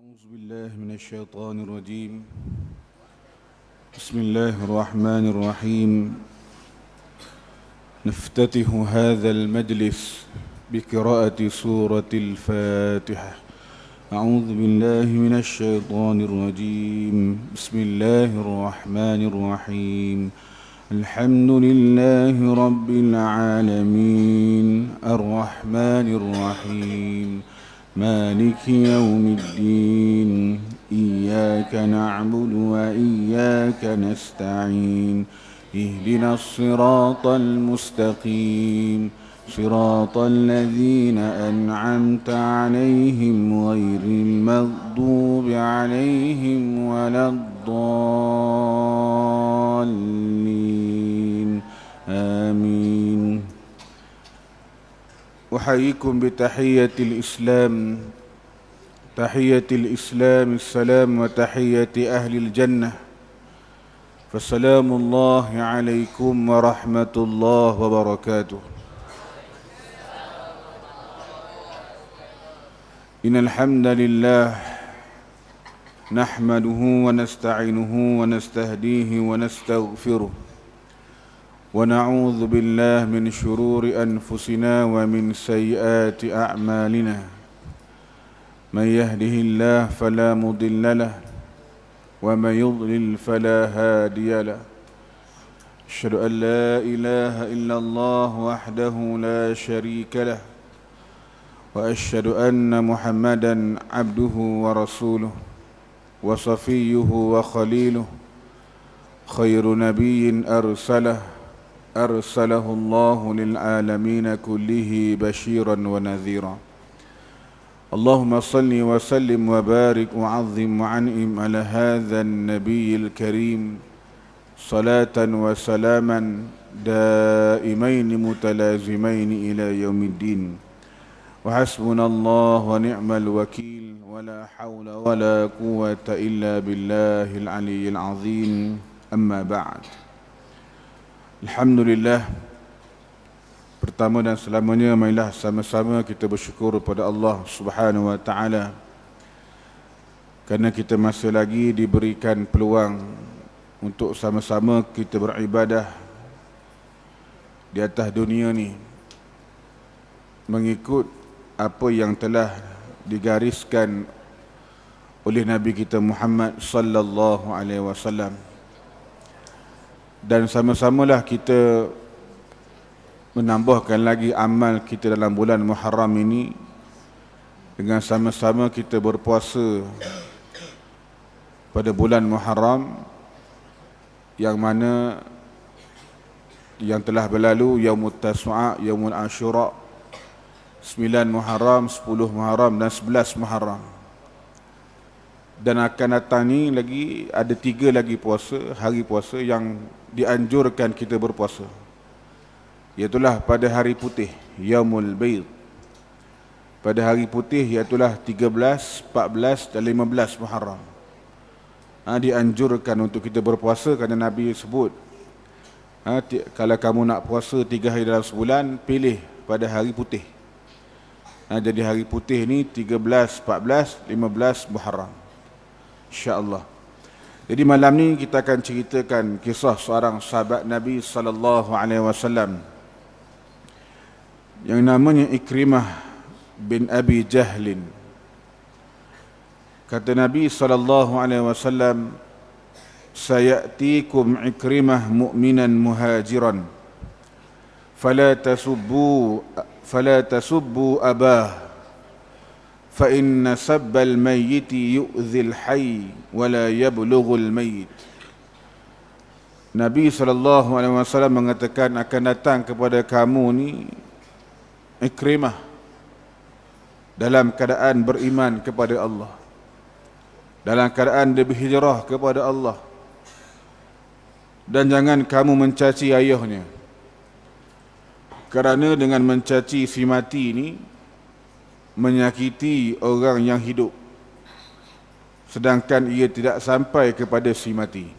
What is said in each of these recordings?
أعوذ بالله من الشيطان الرجيم. بسم الله الرحمن الرحيم. نفتتح هذا المجلس بقراءة سورة الفاتحة. أعوذ بالله من الشيطان الرجيم. بسم الله الرحمن الرحيم. الحمد لله رب العالمين الرحمن الرحيم مالك يوم الدين إياك نعبد وإياك نستعين اهدنا الصراط المستقيم صراط الذين أنعمت عليهم غير المغضوب عليهم ولا الضالين آمين. أحييكم بتحية الإسلام، تحية الإسلام السلام، وتحية أهل الجنة، فسلام الله عليكم ورحمة الله وبركاته. إن الحمد لله نحمده ونستعينه ونستهديه ونستغفره، ونعوذ بالله من شرور أنفسنا ومن سيئات أعمالنا. من يهده الله فلا مضل له ومن يضلل فلا هادي له. أشهد أن لا إله إلا الله وحده لا شريك له، وأشهد أن محمدا عبده ورسوله وصفيه وخليله، خير نبي أرسله الله للعالمين كله بشيرا ونذيرا. اللهم صل وسلم وبارك وعظم وعنئم على هذا النبي الكريم صلاة وسلاما دائمين متلازمين إلى يوم الدين. وحسبنا الله ونعم الوكيل، ولا حول ولا قوة إلا بالله العلي العظيم. أما بعد. Alhamdulillah, pertama dan selamanya marilah sama-sama kita bersyukur kepada Allah Subhanahu wa taala kerana kita masih lagi diberikan peluang untuk sama-sama kita beribadah di atas dunia ni mengikut apa yang telah digariskan oleh Nabi kita Muhammad sallallahu alaihi wasallam. Dan sama-samalah kita menambahkan lagi amal kita dalam bulan Muharram ini dengan sama-sama kita berpuasa pada bulan Muharram, yang mana yang telah berlalu Yaumut Tasu'a, Yaumul Ashura, 9 Muharram, 10 Muharram dan 11 Muharram. Dan akan datang ni lagi ada 3 lagi puasa, hari puasa yang dianjurkan kita berpuasa, iaitulah pada hari putih, Yaumul Bayd. Pada hari putih iaitulah 13, 14 dan 15 Muharram. Dianjurkan untuk kita berpuasa kerana Nabi sebut, kalau kamu nak puasa 3 hari dalam sebulan, pilih pada hari putih. Jadi hari putih ni 13, 14, 15 Muharram, insya-Allah. Jadi malam ni kita akan ceritakan kisah seorang sahabat Nabi sallallahu alaihi wasallam yang namanya Ikrimah bin Abi Jahlin. Kata Nabi sallallahu alaihi wasallam, "Sayatikum Ikrimah mu'minan muhajiran, fala tasubbu abah, fa inna sabbal mayyiti yu'zil hayy wa la yablughul mayyit." Nabi SAW mengatakan akan datang kepada kamu ni Ikrimah dalam keadaan beriman kepada Allah, dalam keadaan dia berhijrah kepada Allah, dan jangan kamu mencaci ayahnya, kerana dengan mencaci si mati ni menyakiti orang yang hidup, sedangkan ia tidak sampai kepada si mati.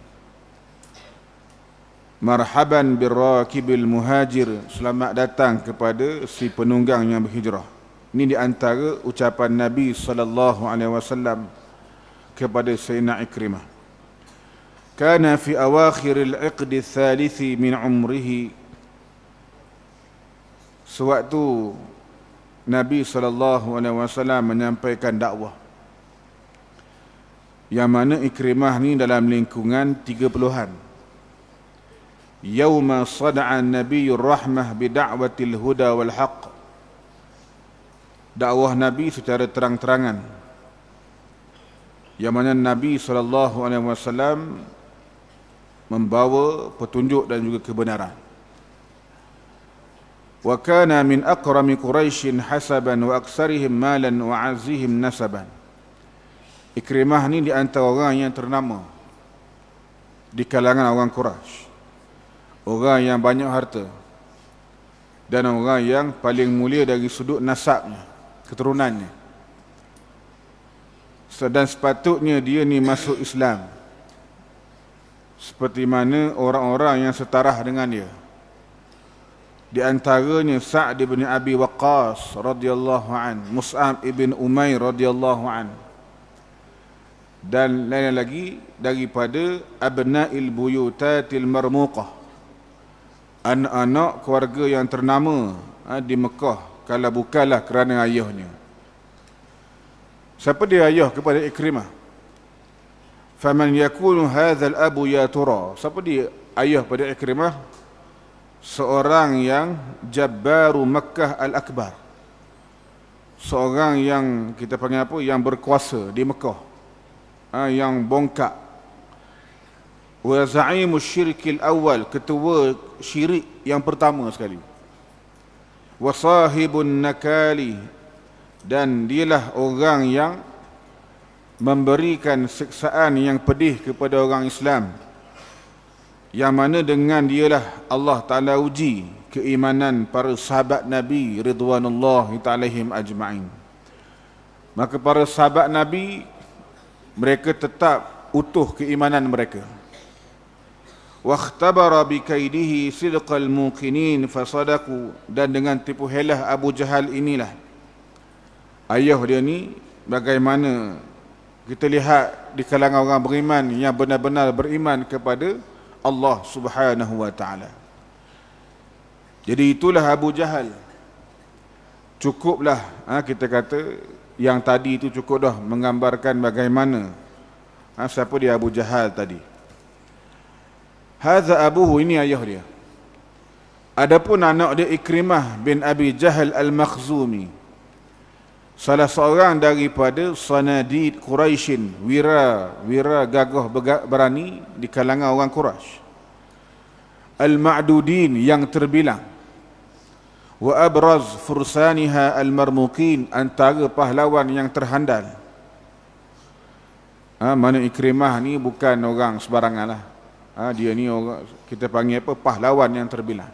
Marhaban birrakibil muhajir, selamat datang kepada si penunggang yang berhijrah. Ini di antara ucapan Nabi sallallahu alaihi wasallam kepada Sayyidina Ikrimah. Kana fi awakhir al-'iqd ats-tsalits min umrihi, sewaktu Nabi SAW menyampaikan dakwah, yang mana Ikrimah ni dalam lingkungan 30-an. Yauma sada'a Nabiyyur Rahmah bida'watil huda wal haqq, dakwah Nabi secara terang-terangan, yang mana Nabi SAW membawa petunjuk dan juga kebenaran. Wa kana min aqrami Quraisyin hasaban wa aksarihim malan wa azihim nasaban. Ikrimah ni di antara orang yang ternama di kalangan orang Quraisy, orang yang banyak harta dan orang yang paling mulia dari sudut nasabnya, keturunannya. Dan sepatutnya dia ni masuk Islam seperti mana orang-orang yang setarah dengan dia. Di antaranya Sa'd bin Abi Waqqas radhiyallahu an, Mus'ab ibn Umair radhiyallahu an, dan lain lagi daripada abna'il buyutatil marmuqah, anak-anak keluarga yang ternama di Mekah, kalau bukanlah kerana ayahnya. Siapa dia ayah kepada Ikrimah? Faman yakunu hadzal abu ya tura, siapa dia ayah pada Ikrimah? Seorang yang Jabbaru Makkah al-Akbar, seorang yang kita panggil apa, yang berkuasa di Mekah, yang bongkak. Wa za'imu syirkil awal, ketua syirik yang pertama sekali. Wa sahibun nakali, dan dialah orang yang memberikan siksaan yang pedih kepada orang Islam, yang mana dengan dialah Allah Ta'ala uji keimanan para sahabat Nabi ridwanullahi ta'alaihim ajma'in. Maka para sahabat Nabi, mereka tetap utuh keimanan mereka. Wakhtabara bikaidihi sidqal muqinin fasadaku, dan dengan tipu helah Abu Jahal inilah ayah dia ni, bagaimana kita lihat di kalangan orang beriman yang benar-benar beriman kepada Allah Subhanahu wa ta'ala. Jadi itulah Abu Jahal. Cukuplah kita kata yang tadi itu cukup dah menggambarkan bagaimana siapa dia Abu Jahal tadi. Hadza abuhu, ini ayah dia. Adapun anak dia Ikrimah bin Abi Jahal al-Makhzumi, salah seorang daripada sanadid Quraisyin, wira gagah berani di kalangan orang Quraisy, al-ma'dudin, yang terbilang, wa abraz fursaniha al-marmuqin, antara pahlawan yang terhandal. Mana Ikrimah ni bukan orang sebarangan lah. Dia ni orang, kita panggil apa, pahlawan yang terbilang.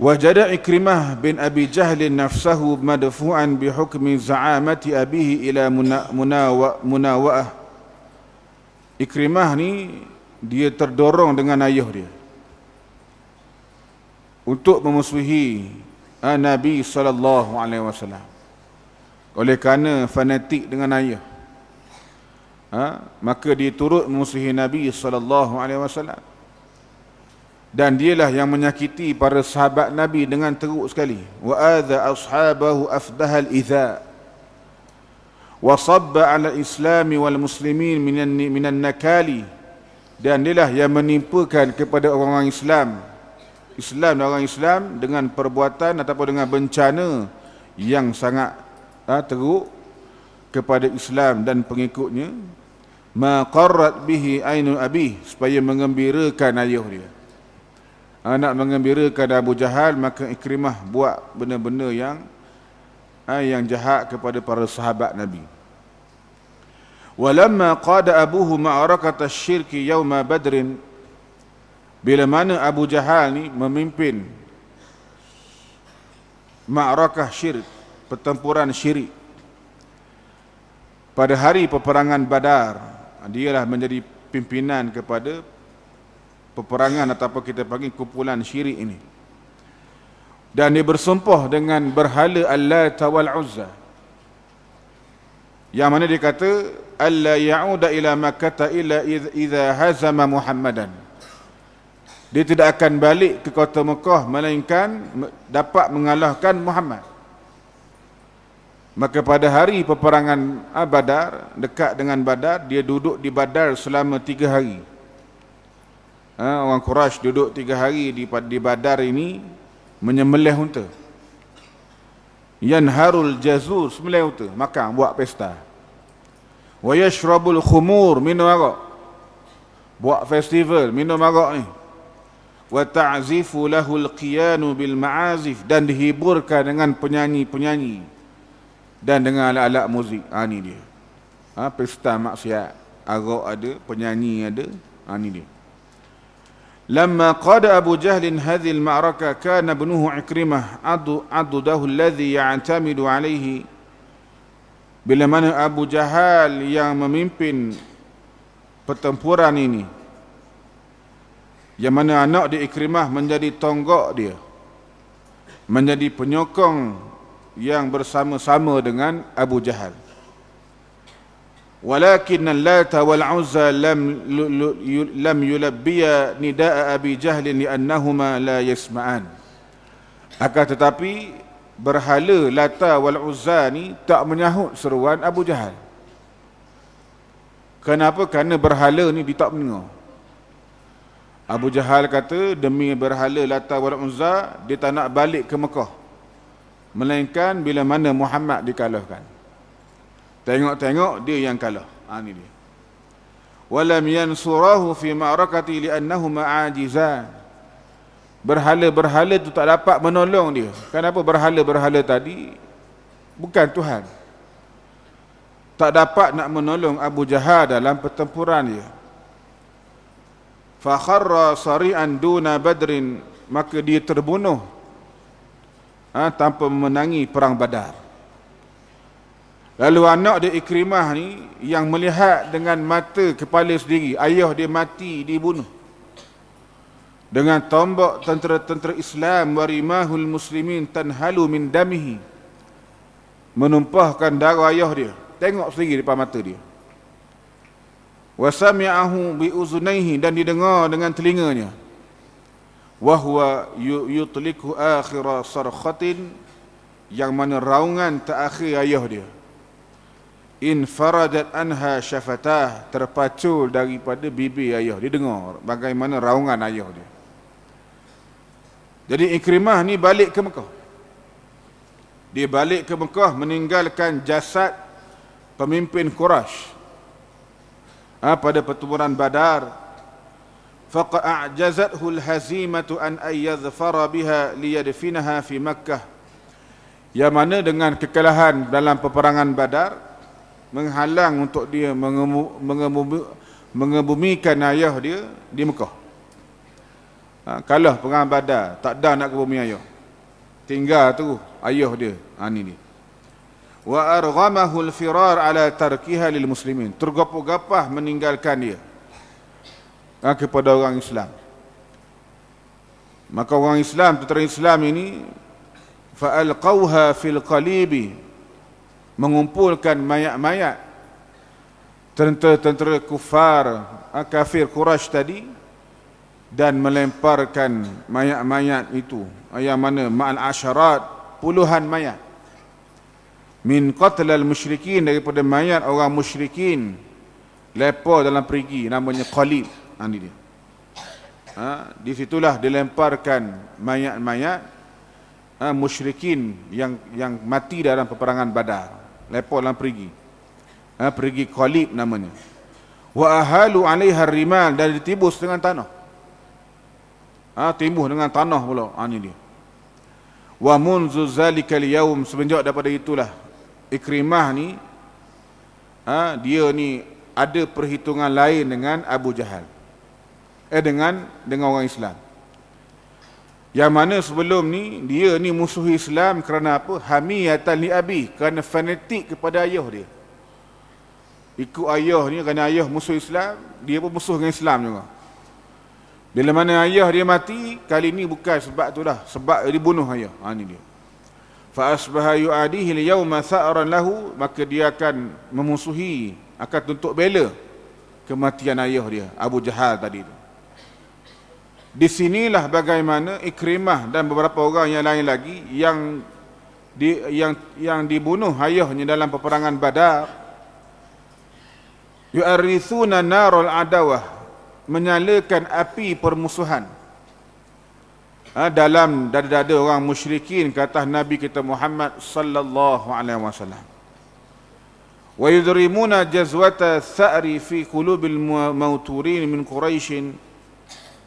Wajada Ikrimah bin Abi Jahl nafsahu madfu'an bihukmi za'amati abihi ila munawa'ah. Ikrimah ni dia terdorong dengan ayah dia untuk memusuhi Nabi SAW. Oleh kerana fanatik dengan ayah, maka dia turut memusuhi Nabi SAW. Dan dialah yang menyakiti para sahabat Nabi dengan teruk sekali. Wa adha ashabahu afdahal idha wa sabba ala islami wal muslimin minan nakali, dan dialah yang menimpakan kepada orang-orang Islam dan orang Islam dengan perbuatan ataupun dengan bencana yang sangat teruk kepada Islam dan pengikutnya. Ma qarrat bihi ainu abi, supaya mengembirakan ayah dia. Nak mengembirakan Abu Jahal, maka Ikrimah buat benda-benda yang jahat kepada para sahabat Nabi. Walamma qada abuhu ma'arakat asy-syirki yauma badrin, bila mana Abu Jahal ni memimpin ma'arakah syirik, pertempuran syirik, pada hari peperangan Badar, dialah menjadi pimpinan kepada peperangan ataupun kita panggil kumpulan syirik ini. Dan dia bersumpah dengan berhala Al-Lat wal Uzza, Yang mana dia kata alla ya'uda ila Makkah illa idza hazama Muhammadan. Dia tidak akan balik ke kota Mekah melainkan dapat mengalahkan Muhammad. Maka pada hari peperangan Badar, dekat dengan Badar, dia duduk di Badar selama 3 hari. Orang Quraisy duduk 3 hari di Badar ini menyembelih unta. Yanharul jazur, sembelih unta, makan, buat pesta. Wa yashrabul khumur, minum arak. Buat festival, minum arak ni. Wa ta'zifu lahul qiyanu bil ma'azif, dan dihiburkan dengan penyanyi-penyanyi dan dengan alat-alat muzik. Ni dia. Pesta maksiat. Arak ada, penyanyi ada. Ni dia. Lamma qada Abu Jahlin hadhihi al-ma'raka kana ibnuhu Ikrimah adudahu alladhi ya'tamidu alayhi. Bila mana Abu Jahal yang memimpin pertempuran ini, yang mana anak dia Ikrimah menjadi tonggak dia, menjadi penyokong yang bersama-sama dengan Abu Jahal. Walakin Lata wal Uzza lam yulabbiya nida'a Abi Jahl li'annahuma la yasma'an. Akan tetapi berhala Lata wal Uzza ni tak menyahut seruan Abu Jahal. Kenapa? Kerana berhala ni dia tak mendengar. Abu Jahal kata demi berhala Lata wal Uzza dia tak nak balik ke Mekah, melainkan bila mana Muhammad dikalahkan. Tengok-tengok dia yang kalah. Ni dia. Walam yansurahu fi ma'rakati li'annahuma ajizan. Berhala-berhala tu tak dapat menolong dia. Kenapa? Berhala-berhala tadi bukan Tuhan. Tak dapat nak menolong Abu Jahal dalam pertempuran dia. Fa kharra sari'an duna badrin, maka dia terbunuh tanpa memenangi perang Badar. Lalu anak dia Ikrimah ni yang melihat dengan mata kepala sendiri ayah dia mati dibunuh dengan tombak tentera-tentera Islam, warimahul muslimin tanhalu min damihi, menumpahkan darah ayah dia. Tengok sendiri depan mata dia. Wa sami'ahu bi uzunaihi, dan didengar dengan telinganya. Wa huwa yutliku akhira sarkhatin, yang mana raungan terakhir ayah dia. In faradat anha syafatah, terpacul daripada bibir ayah dia, dengar bagaimana raungan ayah dia. Jadi Ikrimah ni balik ke Mekah. Dia balik ke Mekah meninggalkan jasad pemimpin Quraisy pada pertempuran Badar. Faqa a'jazathu al-hazimatu an ayyadhfara biha liyadfinaha fi Makkah, yang mana dengan kekalahan dalam peperangan Badar menghalang untuk dia mengebumikan ayah dia di Mekah. Kalah perang Badar, tak ada nak ke bumi ayah, tinggal tu ayah dia. Ni dia. Wa arghamahu al-firar ala tarkiha lil muslimin, tergapah-gapah meninggalkan dia kepada orang Islam. Maka orang Islam, tentera Islam ini, fa alqauha fil qalibi, mengumpulkan mayat-mayat tentera-tentera kufar kafir Quraisy tadi, dan melemparkan mayat-mayat itu, yang mana ma'al asyarat, puluhan mayat, min qatlal musyrikin, daripada mayat orang musyrikin, lepar dalam perigi namanya qalib. Ini dia. Di situlah dilemparkan mayat-mayat musyrikin yang mati dalam peperangan Badar, lepar dalam perigi. Perigi qalib namanya. Wa ahalu 'alaiha rimal, dan ditibus dengan tanah. Timbuh dengan tanah pula. Ini dia. Wa munzu zalikal yaum, semenjak daripada itulah Ikrimah ni dia ni ada perhitungan lain dengan Abu Jahal, dengan orang Islam. Yang mana sebelum ni dia ni musuh Islam kerana apa? Hamiyatan li abi, kerana fanatik kepada ayah dia. Ikut ayah ni, kerana ayah musuh Islam, dia pun musuh dengan Islam juga. Bila mana ayah dia mati, kali ni bukan sebab tu dah, sebab dia bunuh ayah. Ni dia. fa asbaha yu'adihi al-yawma tha'ran lahu, maka dia akan memusuhi, akan tuntut bela kematian ayah dia, Abu Jahal tadi itu. Di sinilah bagaimana Ikrimah dan beberapa orang yang lain lagi yang dibunuh ayahnya dalam peperangan Badar, yu'arithuna narul adawah, menyalakan api permusuhan dalam dada-dada orang musyrikin ke atas Nabi kita Muhammad sallallahu alaihi wasallam. Wa yudrimuna jazwata tha'ri fi qulubil mauturin min Quraisy,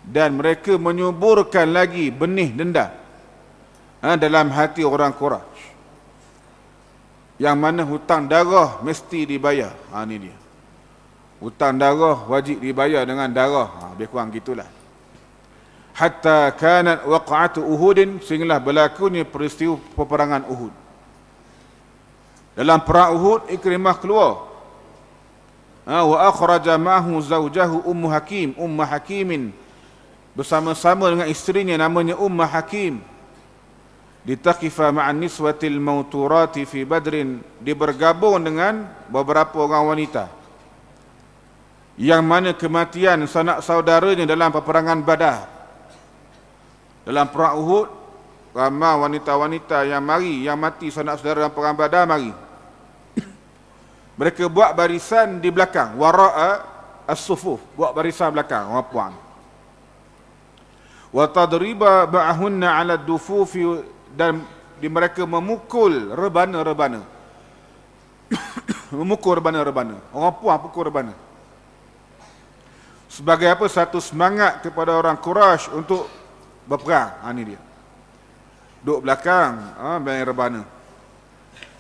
dan mereka menyuburkan lagi benih dendam dalam hati orang Quraisy, yang mana hutang darah mesti dibayar. Ini dia, hutang darah wajib dibayar dengan darah, lebih kurang gitulah. Hatta kanat waqa'atu Uhudin, sehinggalah berlakunya peristiwa peperangan Uhud. Dalam perang Uhud, Ikrimah keluar, wa akhraja ma'ahu zawjahu Ummu Hakimin, bersama-sama dengan isterinya namanya Ummu Hakim, ditaqifa ma'an niswatil mauturati fi Badrin, bergabung dengan beberapa orang wanita yang mana kematian sanak saudaranya dalam peperangan Badar. Dalam perang Uhud, ramai wanita-wanita yang mati sanak saudara dalam perang Badar mari. Mereka buat barisan di belakang, wara'a as-sufuf, buat barisan belakang orang puan. Wa tadriba ba'ahunna 'ala ad-dufufi, dan mereka memukul rebana-rebana. Memukul rebana-rebana. Orang puan pukul rebana. Sebagai apa? Satu semangat kepada orang Quraisy untuk berperang. Ini dia. Duduk belakang, main rebana.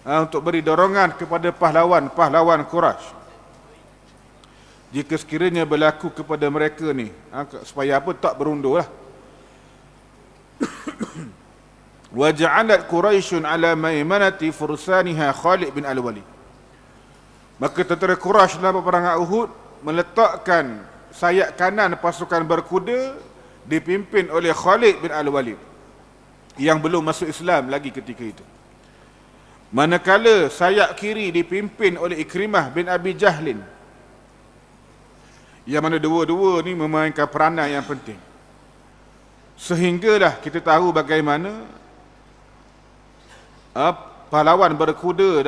Untuk beri dorongan kepada pahlawan Quraisy. Jika sekiranya berlaku kepada mereka ni, supaya apa? Tak berundur lah. Wa ja'alat Quraisyun ala maimanati fursaniha Khalid bin Al-Walid. Maka tentera Quraisy dalam peperangan Uhud meletakkan sayap kanan pasukan berkuda dipimpin oleh Khalid bin Al-Walid yang belum masuk Islam lagi ketika itu. Manakala sayap kiri dipimpin oleh Ikrimah bin Abi Jahlin, yang mana dua-dua ni memainkan peranan yang penting. Sehinggalah kita tahu bagaimana pahlawan berkuda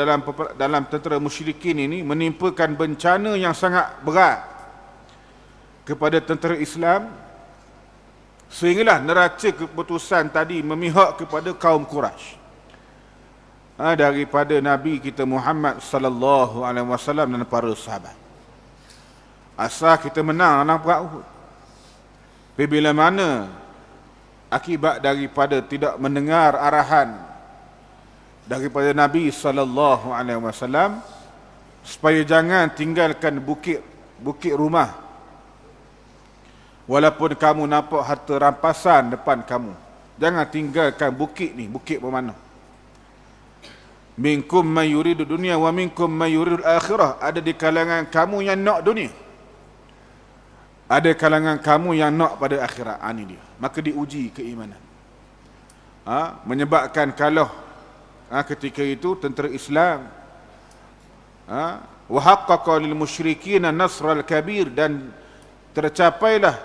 dalam tentera musyrikin ini menimpakan bencana yang sangat berat kepada tentera Islam, sehinggalah neraca keputusan tadi memihak kepada kaum Quraisy daripada Nabi kita Muhammad sallallahu alaihi wasallam dan para sahabat. Asal kita menang dalam perang Uhud, bila mana akibat daripada tidak mendengar arahan daripada Nabi sallallahu alaihi wasallam supaya jangan tinggalkan bukit rumah walaupun kamu nampak harta rampasan depan kamu. Jangan tinggalkan bukit ni. Bukit bermana? Minkum man yuridu dunya wa minkum man yuridu akhirah. Ada di kalangan kamu yang nak dunia, ada kalangan kamu yang nak pada akhirat. Ini dia. Maka diuji keimanan. Menyebabkan kalau ketika itu tentera Islam wa haqqaqa lil musyrikin nasral kabir, dan tercapailah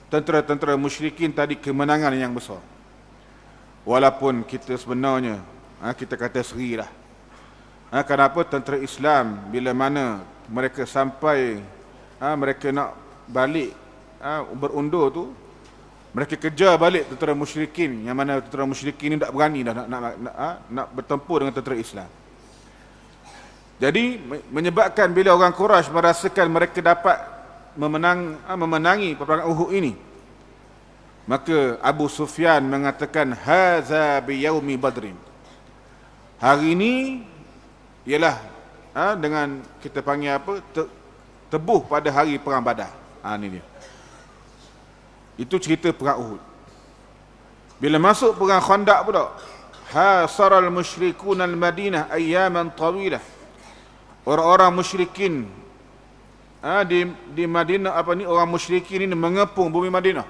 tentera-tentera musyrikin tadi kemenangan yang besar. Walaupun kita sebenarnya kita kata serilah. Kenapa tentera Islam bila mana mereka sampai mereka nak balik berundur tu, mereka kejar balik tentera musyrikin, yang mana tentera musyrikin ni tak berani dah nak bertempur dengan tentera Islam. Jadi menyebabkan bila orang Quraisy merasakan mereka dapat memenangi peperangan Uhud ini, maka Abu Sufyan mengatakan haza biyaumi badrin, hari ini ialah dengan kita panggil apa, tebuh pada hari perang Badar. Ini dia. Itu cerita perang Uhud. Bila masuk perang Khandaq pula, hasaral musyrikun al-Madinah ayyaman tawilah. Orang-orang musyrikin di Madinah, orang musyrikin ini mengepung bumi Madinah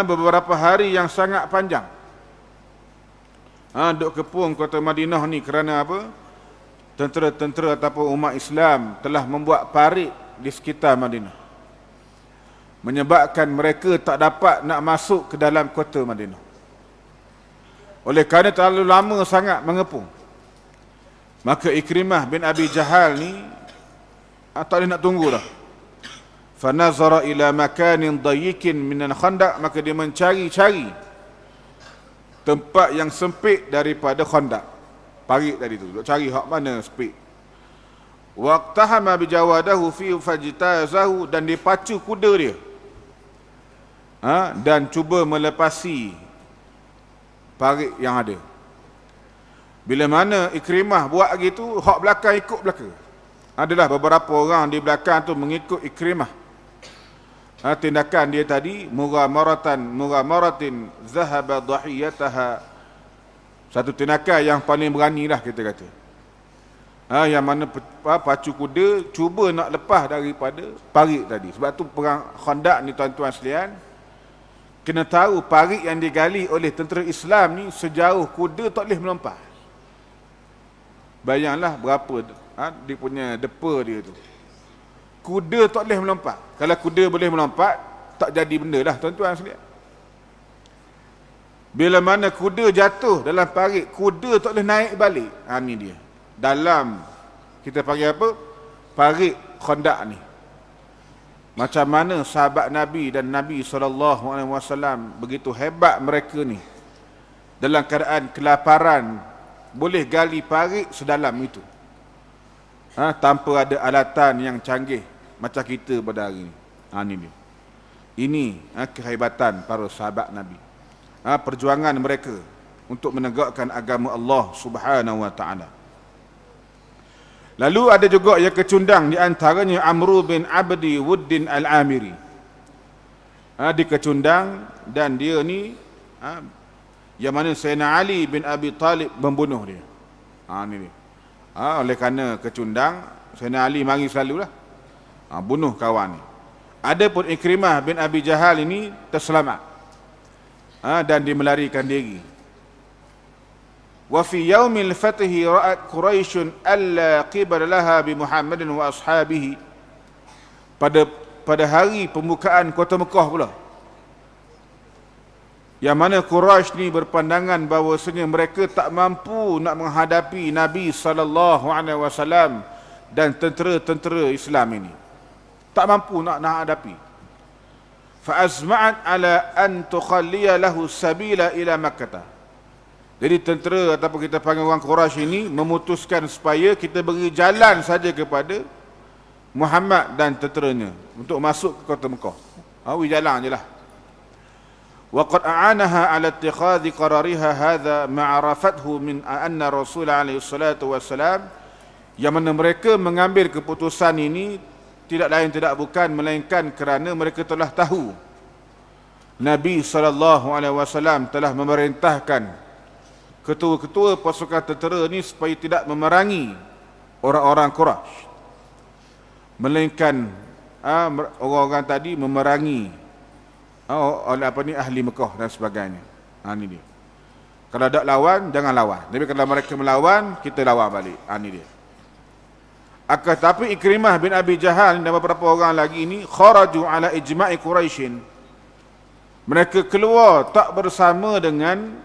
beberapa hari yang sangat panjang. Duk kepung kota Madinah ni kerana apa? Tentera-tentera ataupun umat Islam telah membuat parit di sekitar Madinah, menyebabkan mereka tak dapat nak masuk ke dalam kota Madinah. Oleh kerana terlalu lama sangat mengepung, maka Ikrimah bin Abi Jahal ni tak boleh nak tunggu dah. Fanazara ila makanin dayikin minal khandaq, maka dia mencari-cari tempat yang sempit daripada khandaq, parit tadi tu, duk cari hak mana sempit. Waqtahama bijawadahu fi fajtazahu, dan dia pacu kuda dia, dan cuba melepasi parit yang ada. Bila mana Ikrimah buat gitu, hak belakang ikut belakang. Adalah beberapa orang di belakang tu mengikut Ikrimah. Tindakan dia tadi, mughamaratin zahaba dhahiyataha, satu tindakan yang paling berani lah kita kata. Yang mana pacu kuda cuba nak lepas daripada parit tadi. Sebab tu perang Khandaq ni tuan-tuan sekalian, kena tahu parit yang digali oleh tentera Islam ni sejauh kuda tak boleh melompat. Bayanglah berapa dia punya depa dia tu. Kuda tak boleh melompat. Kalau kuda boleh melompat, tak jadi benda lah tuan-tuan sekalian. Bila mana kuda jatuh dalam parit, kuda tak boleh naik balik. Ni dia. Dalam, kita panggil apa? Parit Khandaq ni. Macam mana sahabat Nabi dan Nabi SAW begitu hebat mereka ni. Dalam keadaan kelaparan, boleh gali parit sedalam itu. Tanpa ada alatan yang canggih macam kita pada hari ini. Ini dia. Ini kehebatan para sahabat Nabi. Perjuangan mereka untuk menegakkan agama Allah Subhanahu wa taala. Lalu ada juga yang kecundang, di antaranya Amru bin Abdi Wuddin Al-Amiri. Dia kecundang, dan dia ni yang mana Sayyidina Ali bin Abi Talib membunuh dia. Ini dia. Oleh kerana kecundang, Sayyidina Ali mari selalulah bunuh kawan ni. Adapun Ikrimah bin Abi Jahal ini terselamat, dan dia melarikan diri. Wa fi yaumil fathi ra'at Quraisyun alla qibala laha bi Muhammadin wa ashabihi. Pada hari pembukaan kota Mekah pula, yang mana Quraisy ni berpandangan bahawasanya mereka tak mampu nak menghadapi Nabi SAW dan tentera-tentera Islam ini. Tak mampu nak hadapi. Fa azma'at ala an tukhalliya lahu sabila ila Makkah. Jadi tentera ataupun kita panggil orang Quraisy ini memutuskan supaya kita beri jalan saja kepada Muhammad dan tenteranya untuk masuk ke kota Mekah. Jalan je lah. وقد أعانها على اتخاذ قرارها هذا مع عرفته من أن رسول عليه الصلاة والسلام, yang mana mereka mengambil keputusan ini tidak lain tidak bukan melainkan kerana mereka telah tahu Nabi SAW telah memerintahkan ketua-ketua pasukan tentera ini supaya tidak memerangi orang-orang Quraisy, melainkan orang-orang tadi memerangi oleh ahli Mekah dan sebagainya. Ini dia. Kalau tak lawan, jangan lawan. Tapi kalau mereka melawan, kita lawan balik. Ini dia. Tapi Ikrimah bin Abi Jahal dan beberapa orang lagi ini kharaju ala ijma'i Quraisyin. Mereka keluar tak bersama dengan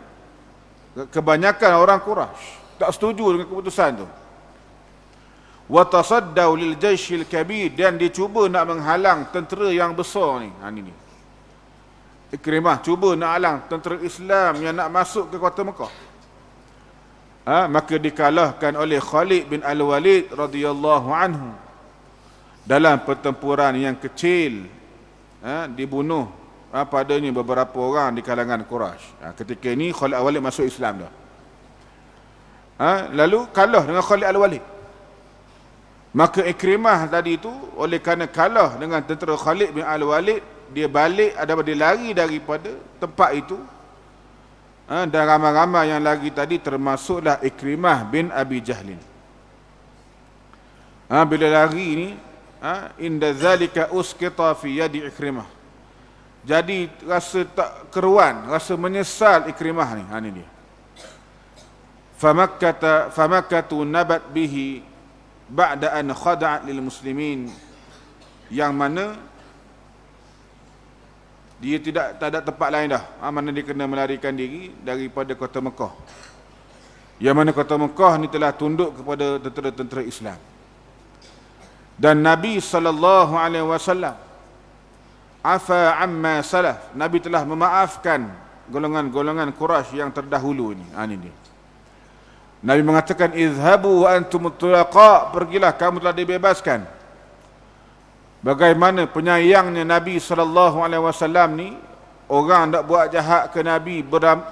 kebanyakan orang Quraisy. Tak setuju dengan keputusan tu. Wa tasaddaw lil jayshil kabir, dan dia cuba nak menghalang tentera yang besar ni. Ini dia. Ikrimah cuba nak halang tentera Islam yang nak masuk ke kota Mekah. Maka dikalahkan oleh Khalid bin Al-Walid radhiyallahu anhu dalam pertempuran yang kecil. Dibunuh padanya beberapa orang di kalangan Quraisy. Ketika ini Khalid Al-Walid masuk Islam dah. Lalu kalah dengan Khalid Al-Walid. Maka Ikrimah tadi itu oleh kerana kalah dengan tentera Khalid bin Al-Walid, dia balik, dia lari daripada tempat itu. Dan ramai-ramai yang lagi tadi termasuklah Ikrimah bin Abi Jahlin. Bila lari ni, inda zalika usqita fi yadi Ikrimah. Jadi rasa tak keruan, rasa menyesal Ikrimah ni. Ini dia. famakkatu nabat bihi ba'da an khada'at lil muslimin, yang mana dia tak ada tempat lain dah, mana dia kena melarikan diri daripada kota Mekah, yang mana kota Mekah ni telah tunduk kepada tentera-tentera Islam. Dan Nabi sallallahu alaihi wasallam afa amma salaf, Nabi telah memaafkan golongan-golongan Quraisy yang terdahulu ni. Ini dia. Nabi mengatakan izhabu wa antum tulaqa, pergilah kamu telah dibebaskan. Bagaimana penyayangnya Nabi sallallahu alaihi wasallam ni, orang tak buat jahat ke Nabi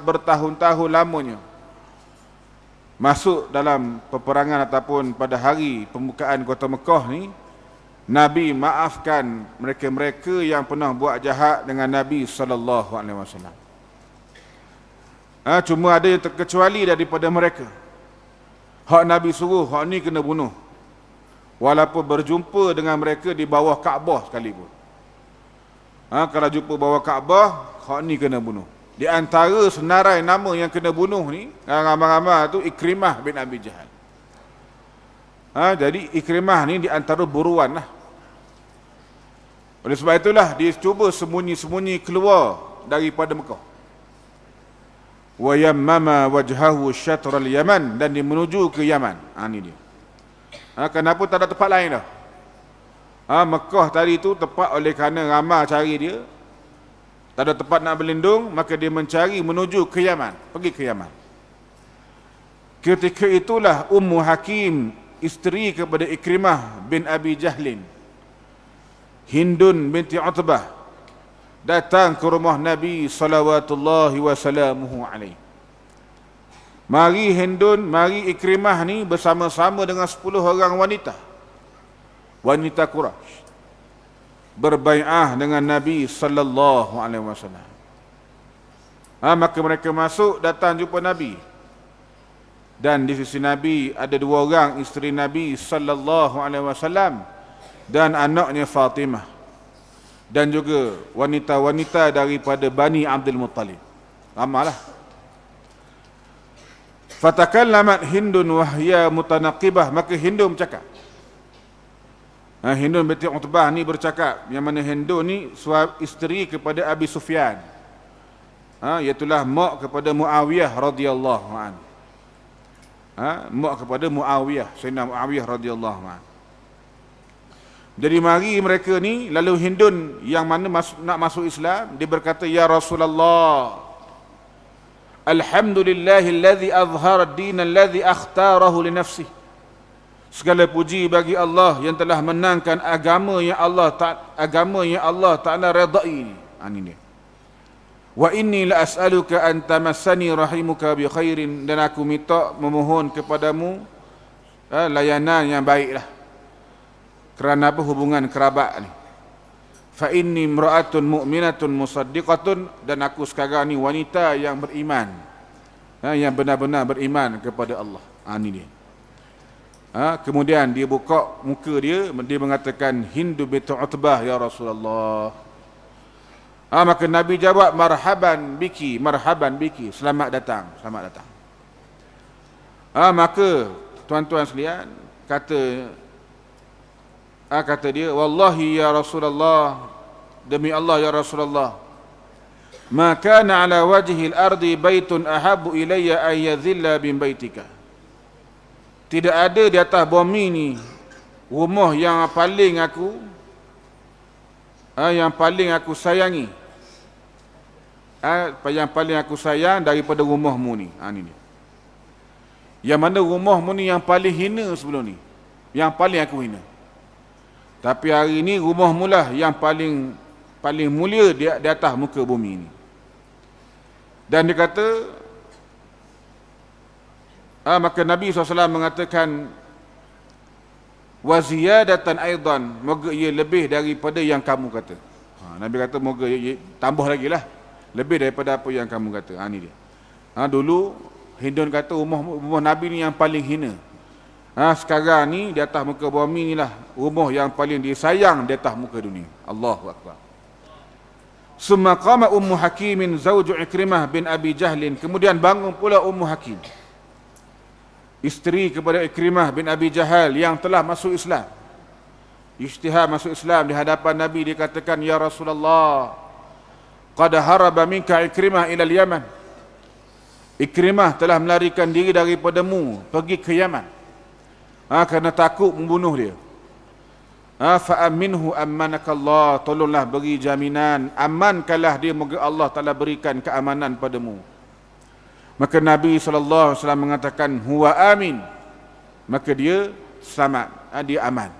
bertahun-tahun lamanya, masuk dalam peperangan ataupun pada hari pembukaan kota Mekah ni, Nabi maafkan mereka-mereka yang pernah buat jahat dengan Nabi sallallahu alaihi wasallam. Cuma ada yang terkecuali daripada mereka. Hak Nabi suruh, hak ni kena bunuh. Walaupun berjumpa dengan mereka di bawah Kaabah sekalipun. Kalau jumpa bawah Kaabah, hak ni kena bunuh. Di antara senarai nama yang kena bunuh ni, ramai-ramai tu Ikrimah bin Abi Jahal. Jadi Ikrimah ni di antara buruan lah. Oleh sebab itulah dia cuba sembunyi-sembunyi keluar daripada Mekah. Wa yammama wajhahu syatral Yaman, dan dia menuju ke Yaman. Ini dia. Kenapa tak ada tempat lain dah? Mekah tadi tu tepat oleh kerana ramai cari dia, tak ada tempat nak berlindung, maka dia mencari menuju ke Yaman, pergi ke Yaman. Ketika itulah Ummu Hakim, isteri kepada Ikrimah bin Abi Jahlin, Hindun binti Utbah, datang ke rumah Nabi salawatullahi wasallamuhu alaihi. Mari Hindun, mari Ikrimah ni bersama-sama dengan 10 orang wanita Quraisy, berbai'ah dengan Nabi sallallahu alaihi wasallam. Maka mereka masuk, datang jumpa Nabi. Dan di sisi Nabi ada 2 orang isteri Nabi sallallahu alaihi wasallam dan anaknya Fatimah, dan juga wanita-wanita daripada Bani Abdul Muttalib. Ramalah. Fatakallamat Hindun wahya mutanaqibah, maka Hindun bercakap. Hindun binti Utbah ni bercakap, yang mana Hindun ni isteri kepada Abi Sufyan, iaitulah mak kepada Muawiyah radhiyallahu anhu. Mak kepada Muawiyah, Sayyidina Muawiyah radhiyallahu anhu. Jadi mari mereka ni, lalu Hindun yang mana nak masuk Islam, dia berkata, ya Rasulullah, alhamdulillahillazi azhara ad-din allazi akhtarahu li nafsihi. Segala puji bagi Allah yang telah menangkan agama yang Allah Ta'ala redai. Ini dia. Wa inni la as'aluka an tamassani rahimuka bi khairin, dan aku minta memohon kepadamu layanan yang baiklah. Kerana apa? Hubungan kerabat ni. Fa inni imra'atun mu'minatun musaddiqatun, dan aku sekarang ni wanita yang beriman, yang benar-benar beriman kepada Allah. Ini dia. Kemudian dia buka muka dia mengatakan, Hindu binti Utbah ya Rasulullah. Maka Nabi jawab, marhaban biki, selamat datang. Maka tuan-tuan sekalian, kata dia, wallahi ya Rasulullah, demi Allah ya Rasulullah, ma kana ala wajhi al-ardi baitun ahabbu ilayya an yadhilla bin baitika. Tidak ada di atas bumi ni rumah yang paling aku sayangi, yang paling aku sayang daripada rumahmu ni. Ini dia. Yang mana rumahmu ni yang paling hina sebelum ni, yang paling aku hina. Tapi hari ini rumahmu lah yang paling mulia di atas muka bumi ini. Dan dia kata, maka Nabi SAW mengatakan, wa ziyadatan aidan, moga ia lebih daripada yang kamu kata. Nabi kata moga ia tambah lagi lah, lebih daripada apa yang kamu kata. Ini dia. Dulu Hindun kata rumah Nabi ni yang paling hina. Sekarang ni di atas muka bumi ni lah rumah yang paling disayang di atas muka dunia. Allahu Akbar. Summa qama Ummu Hakimin zawju Ikrimah bin Abi Jahlin, kemudian bangun pula Ummu Hakim, isteri kepada Ikrimah bin Abi Jahal yang telah masuk Islam. Ijtihad masuk Islam di hadapan Nabi, dia katakan, ya Rasulullah, qad haraba minka Ikrimah ila Yaman. Ikrimah telah melarikan diri daripadamu pergi ke Yaman, kerana takut membunuh dia. Fa aminhu ammanakallah, tolonglah beri jaminan, amankanlah dia, moga Allah Taala berikan keamanan padamu. Maka Nabi SAW mengatakan, huwa amin, maka dia selamat, dia aman.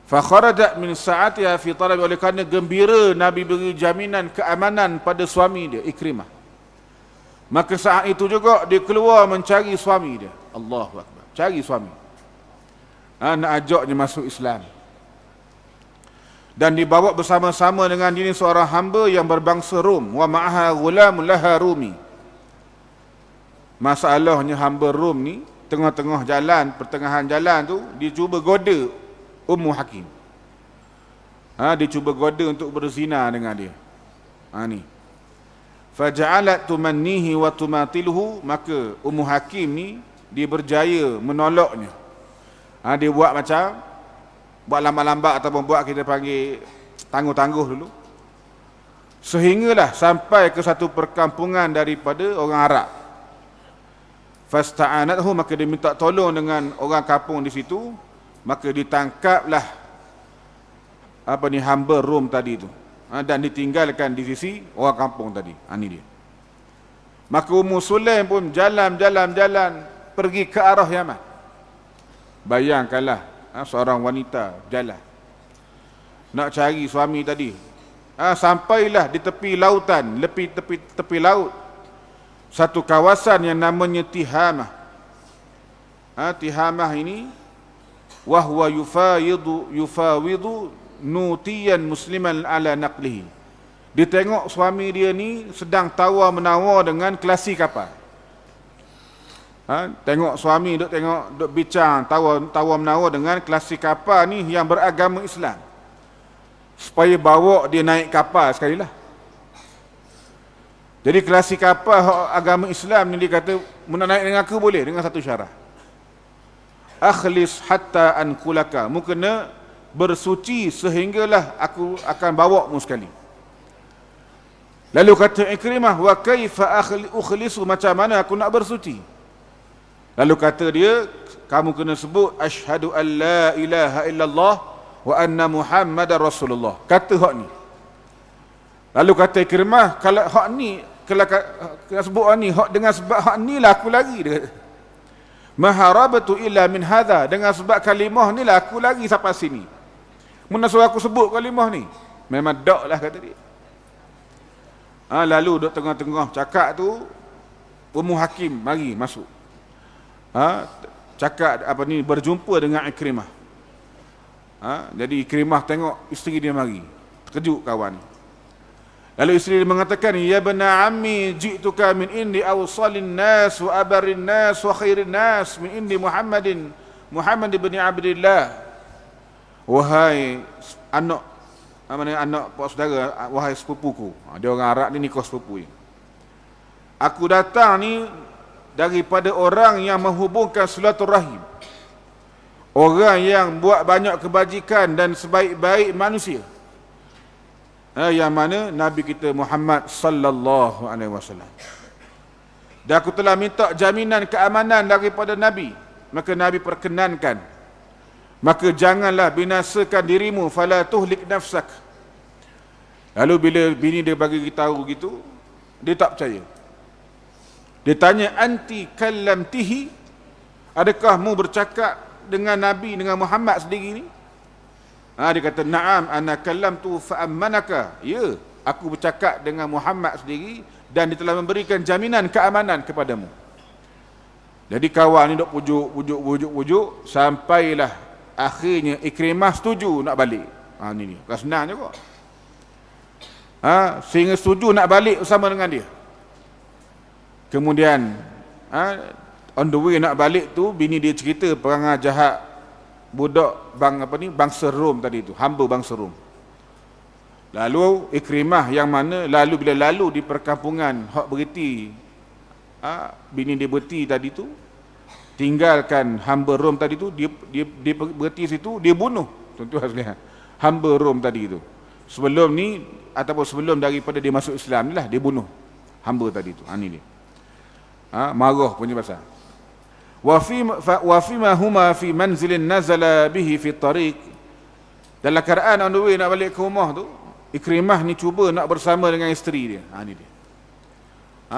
Fa kharajat min sa'atiha fi talab, oleh kerana gembira Nabi beri jaminan keamanan pada suami dia Ikrimah, maka saat itu juga dia keluar mencari suami dia. Allahu Akbar, cari suami, nak ajaknya masuk Islam. Dan dibawa bersama-sama dengan dia seorang hamba yang berbangsa Rom, wa ma'aha ghulamun laha Rumi. Masalahnya hamba Rom ni tengah-tengah jalan, pertengahan jalan tu, dia cuba goda Ummu Hakim. Dia cuba goda untuk berzina dengan dia. Ni. Faja'alat tumannihi wa tumatiluhu, maka Ummu Hakim ni dia berjaya menolaknya. Dia buat macam buat lambat-lambat ataupun buat kita panggil tangguh-tangguh dulu, sehinggalah sampai ke satu perkampungan daripada orang Arab. Fasta'anathu, maka dia minta tolong dengan orang kampung di situ, maka ditangkaplah hamba Rom tadi itu, dan ditinggalkan di sisi orang kampung tadi. Ini dia. Maka Ummu Sulaim pun jalan pergi ke arah Yaman. Bayangkanlah, seorang wanita jalan nak cari suami tadi. Sampailah di tepi lautan, tepi laut, satu kawasan yang namanya Tihamah. Tihamah ini wahwa yufawidu nutiyan musliman ala naqlihi. Dia tengok suami dia ni sedang tawar-menawar dengan kelasi kapal. Tengok suami duk bincang tawar-menawar dengan kelasi kapal ni yang beragama Islam, supaya bawa dia naik kapal sekali lah. Jadi kelasi kapal agama Islam ni, dia kata, nak naik dengan aku boleh, dengan satu syarat, akhlis hatta ankulaka, mu kena bersuci sehinggalah aku akan bawa mu sekali. Lalu kata Ikrimah, wa kaifa ukhlisu, macam mana aku nak bersuci? Lalu kata dia, kamu kena sebut asyhadu an la ilaha illallah wa anna Muhammadar Rasulullah. Kata hak ni. Lalu kata Ikrimah, kalau hak ni, kalau sebut hak ni, hak dengan sebab hak ni lah aku lari, dia kata. Maharabatu illa min hadha, dengan sebab kalimah ni lah aku lari sampai sini. Mana suruh aku sebut kalimah ni? Memang dak lah, kata dia. Lalu duk tengah-tengah cakap tu, Ummu Hakim mari masuk. Cakap berjumpa dengan Ikrimah. Jadi Ikrimah tengok isteri dia mari, terkejut kawan. Lalu isteri dia mengatakan, ya bana ammi ji'tuka min indi awsalin nas wa abarin nas wa khairin nas min indi Muhammad ibn Abdillah. Wahai anak pak saudara, wahai sepupuku. Dia orang Arab ni, nikah sepupu ni. Aku datang ni daripada orang yang menghubungkan silaturahim, orang yang buat banyak kebajikan dan sebaik-baik manusia, yang mana Nabi kita Muhammad sallallahu alaihi wasallam. Dan aku telah minta jaminan keamanan daripada Nabi, maka Nabi perkenankan, maka janganlah binasakan dirimu, fala tuhlik nafsak. Lalu bila bini dia bagi tahu gitu, dia tak percaya. Dia tanya, anti kallamtihi, adakah mu bercakap dengan Nabi, dengan Muhammad sendiri ni? Dia kata, na'am ana kallamtu fa'ammanaka. Ya, aku bercakap dengan Muhammad sendiri dan dia telah memberikan jaminan keamanan kepadamu. Jadi kawan ni dok pujuk, sampailah akhirnya Ikrimah setuju nak balik. Ni dia, bukan senang juga. Sehingga setuju nak balik bersama dengan dia. Kemudian on the way nak balik tu, bini dia cerita perangai jahat budak bangsa Rom tadi tu, hamba bangsa Rom. Lalu Ikrimah yang mana bila lalu di perkampungan hak beriti, bini dia berti tadi tu, tinggalkan hamba Rom tadi tu, dia berhenti situ, dia bunuh. Tuan-tuan sekalian, hamba Rom tadi tu. Sebelum ni ataupun sebelum daripada dia masuk Islam ni lah, dia bunuh hamba tadi tu. Ni dia. Marah punya pasal. Wa fi ma huma fi manzilin nazala bihi fi tariq. Dalam keadaan on the way nak balik ke rumah tu, Ikrimah ni cuba nak bersama dengan isteri dia. Ni dia.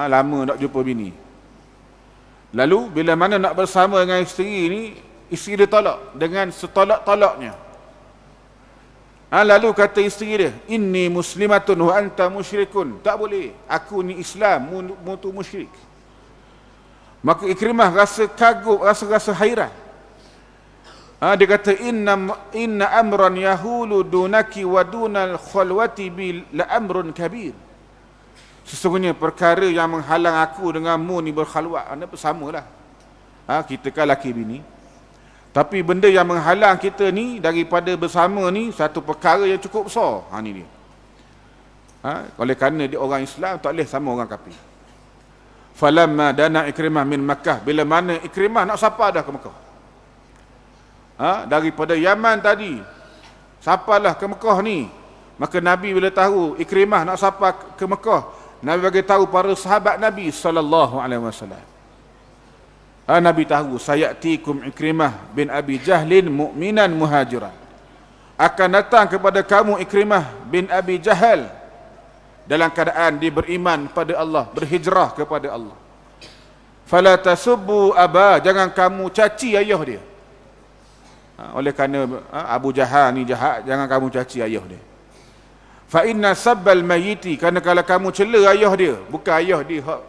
Lama nak jumpa bini. Lalu bila mana nak bersama dengan isteri ni, isteri dia tolak dengan setolak-tolaknya. Lalu kata isteri dia, inni muslimatun wa anta musyrikun. Tak boleh, aku ni Islam, mu tu musyrik. Maka Ikrimah rasa kagum, rasa hairan. Dia kata, inna amran yahulu dunaki wa dunal khalwati bi la amrun kabir. Sesungguhnya perkara yang menghalang aku denganmu ni berkhalwat, samalah. Kita kan laki bini. Tapi benda yang menghalang kita ni daripada bersama ni satu perkara yang cukup besar. Ni dia. Oleh kerana dia orang Islam, tak boleh sama orang kafir. Falamma dana Ikrimah min Makkah, bila mana Ikrimah nak sapa dah ke Mekah. Daripada Yaman tadi, sapalah ke Mekah ni. Maka Nabi bila tahu Ikrimah nak sapa ke Mekah, Nabi bagi tahu para sahabat Nabi sallallahu alaihi wasallam. Nabi tahu, sayatikum Ikrimah bin Abi Jahlin mu'minan muhajiran. Akan datang kepada kamu Ikrimah bin Abi Jahal dalam keadaan dia beriman pada Allah, berhijrah kepada Allah. Fala tasubbu aba, jangan kamu caci ayah dia. Oleh kerana Abu Jahal ni jahat, jangan kamu caci ayah dia. Fa inna sabbal mayyiti, kerana kalau kamu cela ayah dia, bukan ayah dia hak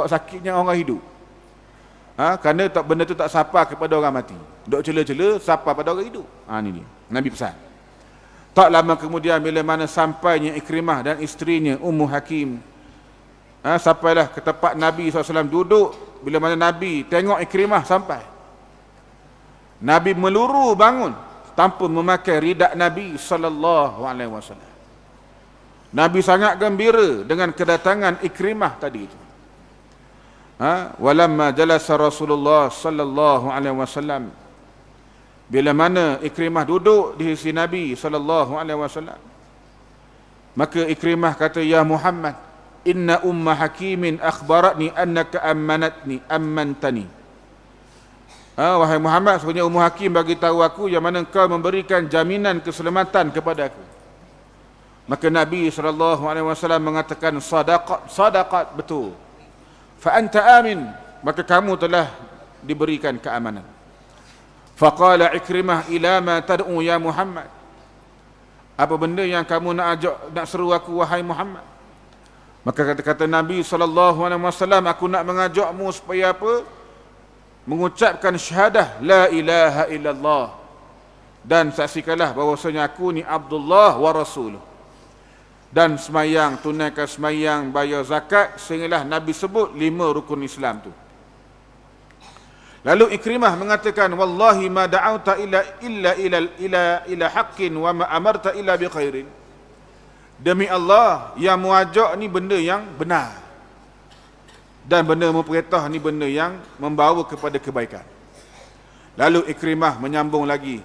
sakitnya orang hidup. Kerana benda tu tak sapa kepada orang mati. Dok cela-cela sapa pada orang hidup. Ni dia. Nabi pesan. Tak lama kemudian bila mana sampainya Ikrimah dan isterinya Ummu Hakim, sampailah ke tempat Nabi SAW duduk. Bila mana Nabi tengok Ikrimah sampai, Nabi meluru bangun tanpa memakai ridak Nabi SAW. Nabi sangat gembira dengan kedatangan Ikrimah tadi itu. Walamma jalasa Rasulullah sallallahu alaihi wasallam, bila mana Ikrimah duduk di sisi Nabi sallallahu alaihi wasallam, maka Ikrimah kata, ya Muhammad, inna umma hakimin akhbaratni annaka ammantani. Wahai Muhammad, sebenarnya Ummu Hakim bagi tahu aku yang mana engkau memberikan jaminan keselamatan kepada aku. Maka Nabi sallallahu alaihi wasallam mengatakan, sadaqat, betul. Fa anta amin, maka kamu telah diberikan keamanan. Faqala Ikrimah, ila ma tad'u ya Muhammad, apa benda yang kamu nak seru aku wahai Muhammad? Maka kata Nabi sallallahu alaihi wasallam, aku nak mengajakmu supaya apa? Mengucapkan syahadah la ilaha illallah, dan saksikanlah bahwasanya aku ni Abdullah wa Rasuluh, dan semayang, tunaikan semayang, bayar zakat, sehinggalah Nabi sebut 5 rukun Islam tu. Lalu Ikrimah mengatakan, wallahi ma da'auta ila haqqin wa ma amarta illa bi khairin. Demi Allah, yang muajak ni benda yang benar, dan benda memperintah ni benda yang membawa kepada kebaikan. Lalu Ikrimah menyambung lagi.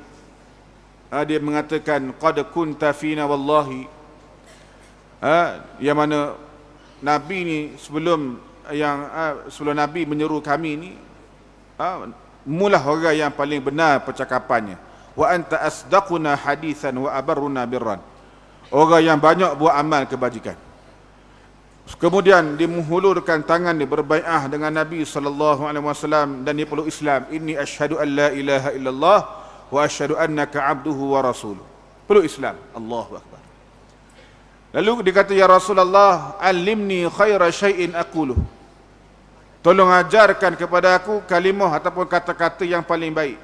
Dia mengatakan, qad kunta fina wallahi, yang mana Nabi ni sebelum Nabi menyeru kami ni, mulah orang yang paling benar percakapannya. Wa anta asdaquna hadithan wa abarruna birran, orang yang banyak buat amal kebajikan. Kemudian dia menghulurkan tangan dia berbai'ah dengan Nabi sallallahu alaihi wasallam, dan dia peluk Islam. Inni asyhadu an la ilaha illallah wa asyhadu annaka abduhu wa rasuluh. Peluk Islam. Allahu akbar. Lalu dia kata, ya Rasulullah, alimni khaira syai'in aquluh, tolong ajarkan kepada aku kalimah ataupun kata-kata yang paling baik.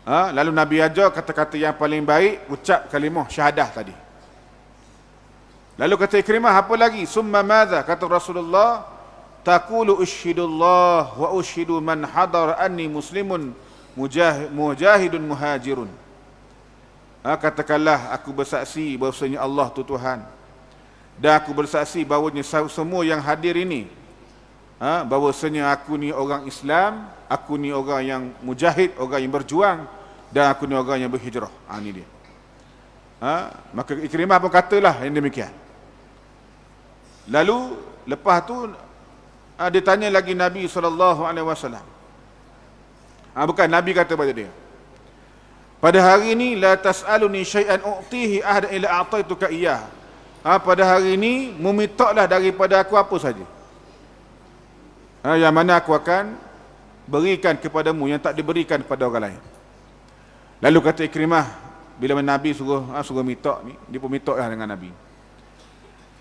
Lalu Nabi ajar kata-kata yang paling baik, ucap kalimah syahadah tadi. Lalu kata Ikrimah, apa lagi? Summa madza, kata Rasulullah, taqulu usyhidullah wa usyhidu man hadar anni muslimun mujahidun muhajirun. Katakanlah, aku bersaksi bahawasanya Allah tu Tuhan, dan aku bersaksi bahawanya semua yang hadir ini bahwasanya aku ni orang Islam, aku ni orang yang mujahid, orang yang berjuang, dan aku ni orang yang berhijrah. Ini dia. Maka Ikrimah pun katalah yang demikian. Lalu lepas tu dia tanya lagi Nabi SAW. Bukan, Nabi kata pada dia, pada hari ini la tas'aluni syai'an u'tihi ahada illa a'taituka iyyah. Pada hari ini memintalah daripada aku apa saja, yang mana aku akan berikan kepadamu yang tak diberikan kepada orang lain. Lalu kata Ikrimah, bila Nabi suruh minta ni, dia pun minta lah dengan Nabi.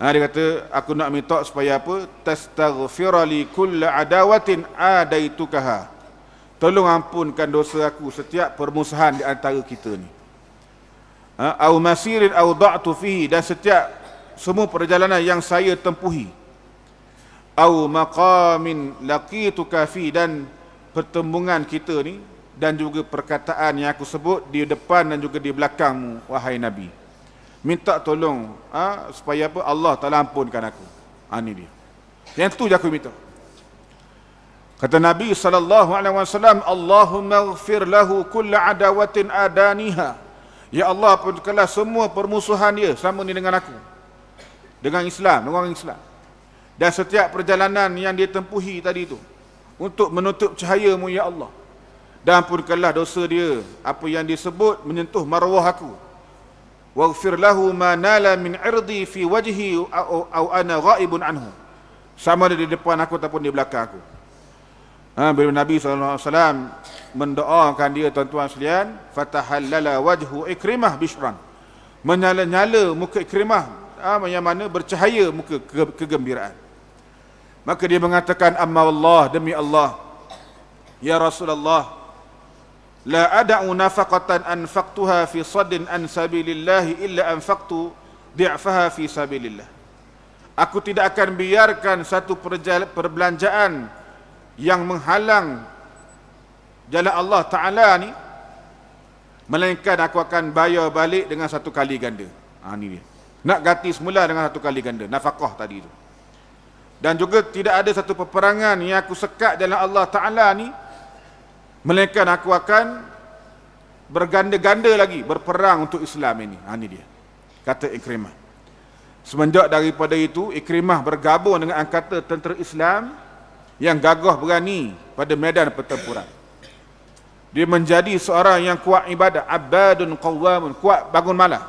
Dia kata, aku nak minta supaya apa? Tastaghfira li kulla adawatin adaitukaha. Tolong ampunkan dosa aku setiap permusuhan di antara kita ni. Au masirin au da'tu fihi, dan setiap semua perjalanan yang saya tempuhi. Au maqamin laqituka fi, dan pertembungan kita ni, dan juga perkataan yang aku sebut di depan dan juga di belakangmu, wahai Nabi. Minta tolong supaya apa? Allah Ta'ala ampunkan aku. Ini dia. Yang tu je aku minta. Kata Nabi SAW, Allahumma ighfir lahu kulla adawatin adaniha. Ya Allah, ampunkanlah semua permusuhan dia sama ni dengan aku, dengan Islam, dengan orang Islam. Dan setiap perjalanan yang dia tempuhi tadi itu untuk menutup cahaya-Mu, ya Allah. Dan ampunkanlah dosa dia, apa yang disebut menyentuh maruah aku. Waghfir lahu ma nala min irdi fi wajhi au ana ghaibun anhu. Sama ada di depan aku ataupun di belakang aku. Bila Nabi SAW mendoakan dia, tuan-tuan sekalian, fatahallala wajhu Ikrimah bishran, menyala-nyala muka Ikrimah, yang mana bercahaya muka kegembiraan. Maka dia mengatakan, amma Allah, demi Allah, ya Rasulullah, la ada'u nafaqatan anfaqtuha fi saddin an sabilillahi illa anfaqtu di'faha fi sabilillah. Aku tidak akan biarkan satu perbelanjaan yang menghalang jalan Allah Ta'ala ni, melainkan aku akan bayar balik dengan satu kali ganda. Ini dia. Nak ganti semula dengan satu kali ganda, nafkah tadi itu. Dan juga tidak ada satu peperangan yang aku sekat jalan Allah Ta'ala ni, melainkan aku akan berganda-ganda lagi berperang untuk Islam ini. Ini dia, kata Ikrimah. Semenjak daripada itu, Ikrimah bergabung dengan angkatan tentera Islam yang gagah berani pada medan pertempuran. Dia menjadi seorang yang kuat ibadah, abadun qawwamun, kuat bangun malam,